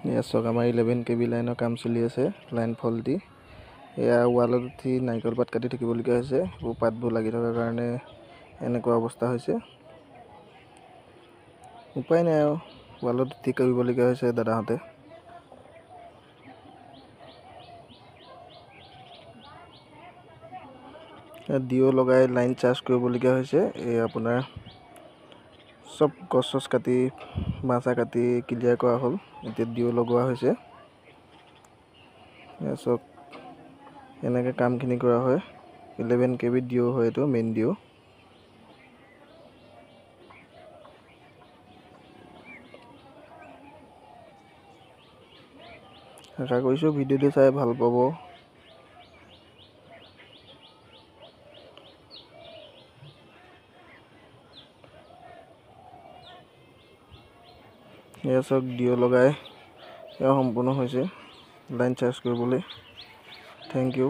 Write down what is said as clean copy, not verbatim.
এয়া চাওক আমাৰ 11 kV লাইনৰ কাম চলি আছে লাইন ফল্টি এয়া ৱালত উঠি নাৰিকল পাত কাটি থাকিবলগীয়া হৈছে পাতবোৰ লাগি থকাৰ কাৰণে এনেকুৱা অৱস্থা হৈছে উপায় নাই আৰু ৱালত উঠি কৰিবলগীয়া হৈছে দাদাহঁতে ডিঅ লগাই লাইন চাৰ্জ কৰিবলগীয়া হৈছে এই আপোনাৰ সব গছ কাটি মাছা কাটি ক্লিয়াৰ কৰা হ'ল এতিয়া ডিঅ লগোৱা হৈছে সব এনেকৈ কামখিনি কৰা হয় 11 kV ডিঅ হয় এইটো মেইন ডিঅ আশা কৰিছোঁ ভিডিঅ'টো চাই ভাল পাব এয়া চাওক ডিঅ লগাই এয়া সম্পূৰ্ণ হৈছে লাইন চাৰ্জ কৰিবলৈ থেংক ইউ